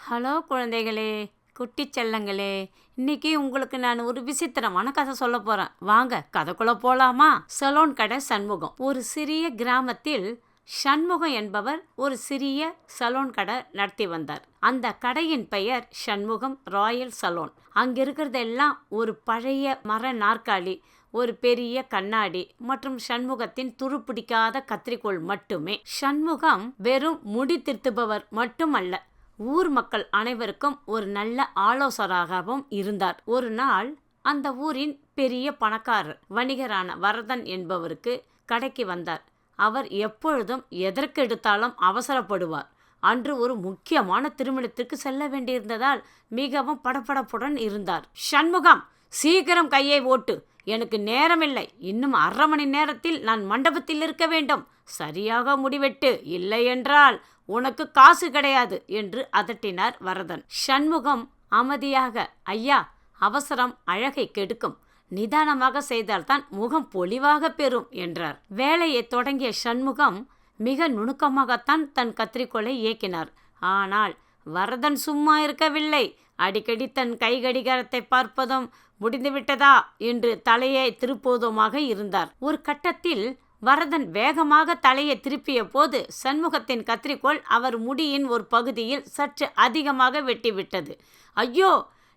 Hello குழந்தைகளே, குட்டி செல்லங்களே. இன்னைக்கு உங்களுக்கு நான் ஒரு விசித்திரமான கதை சொல்ல போறேன். வாங்க கதைக்குள்ள போலாமா? சலூன் கடை சண்முகம். ஒரு சிறிய கிராமத்தில் சண்முகம் என்பவர் ஒரு சிறிய சலூன் கடை நடத்தி வந்தார். அந்த கடையின் பெயர் சண்முகம் ராயல் சலூன். அங்க இருக்கிறதெல்லாம் ஒரு பழைய மர நாற்காலி, ஒரு பெரிய கண்ணாடி மற்றும் சண்முகத்தின் துருப்பிடிக்காத கத்திரிக்கோள் மட்டுமே. சண்முகம் வெறும் முடி திருத்துபவர் மட்டுமல்ல, ஊர் மக்கள் அனைவருக்கும் ஒரு நல்ல ஆலோசகராகவும் இருந்தார். ஒரு நாள் அந்த ஊரின் பெரிய பணக்காரர் வணிகரான வரதன் என்பவருக்கு கடைக்கு வந்தார். அவர் எப்பொழுதும் எதற்கெடுத்தாலும் அவசரப்படுவார். அன்று ஒரு முக்கியமான திருமணத்திற்கு செல்ல வேண்டியிருந்ததால் மிகவும் படபடப்புடன் இருந்தார். சண்முகம், சீக்கிரம் கையை ஓட்டு, எனக்கு நேரமில்லை. இன்னும் 1/2 மணி நேரத்தில் நான் மண்டபத்தில் இருக்க வேண்டும். சரியாக முடிவெட்டு, இல்லை என்றால் உனக்கு காசு கிடையாது என்று அதட்டினார் வரதன். சண்முகம் அமைதியாக, ஐயா, அவசரம் அழகை கெடுக்கும், நிதானமாக செய்தால்தான் முகம் பொலிவாக பெறும் என்றார். வேலையை தொடங்கிய சண்முகம் மிக நுணுக்கமாகத்தான் தன் கத்திரிக்கோளை இயக்கினார். ஆனால் வரதன் சும்மா இருக்கவில்லை. அடிக்கடி தன் கை கடிகாரத்தை பார்ப்பதும் முடிந்துவிட்டதா என்று தலையை திருப்புவதுமாக இருந்தார். ஒரு கட்டத்தில் வரதன் வேகமாக தலையை திருப்பிய போது சண்முகத்தின் கத்திரிக்கோள் அவர் முடியின் ஒரு பகுதியில் சற்று அதிகமாக வெட்டிவிட்டது. ஐயோ,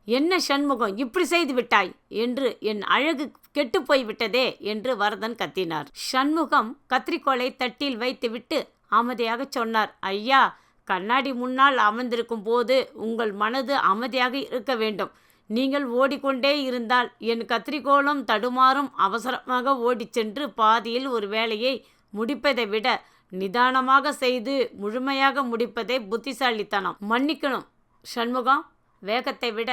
என்ன சண்முகம், இப்படி செய்து விட்டாய் என்று, என் அழகு கெட்டு போய்விட்டதே என்று வரதன் கத்தினார். சண்முகம் கத்திரிக்கோளை தட்டில் வைத்துவிட்டு அமைதியாக சொன்னார், ஐயா, கண்ணாடி முன்னால் அமர்ந்திருக்கும் போது உங்கள் மனது அமைதியாக இருக்க வேண்டும். நீங்கள் ஓடிக்கொண்டே இருந்தால் என் கத்திரிக்கோளும் தடுமாறும். அவசரமாக ஓடிச் சென்று பாதியில் ஒரு வேலையை முடிப்பதை விட நிதானமாக செய்து முழுமையாக முடிப்பதே புத்திசாலித்தனம். மன்னிக்கணும் சண்முகம், வேகத்தை விட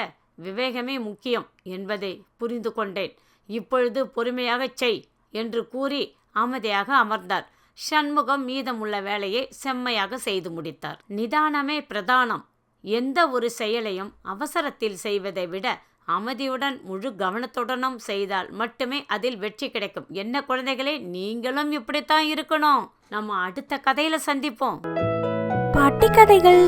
விவேகமே முக்கியம் என்பதை புரிந்து கொண்டேன். இப்பொழுது பொறுமையாகச் செய் என்று கூறி அமைதியாக அமர்ந்தார். சண்முகம் மீதமுள்ள வேலையை செம்மையாக செய்து முடித்தார். நிதானமே பிரதானம். எந்த ஒரு செயலையும் அவசரத்தில் செய்வதை விட அமைதியுடன் முழு கவனத்துடனும் செய்தால் மட்டுமே அதில் வெற்றி கிடைக்கும். என்ன குழந்தைகளே, நீங்களும் இப்படித்தான் இருக்கணும். நம்ம அடுத்த கதையில சந்திப்போம். பாட்டி கதைகள்.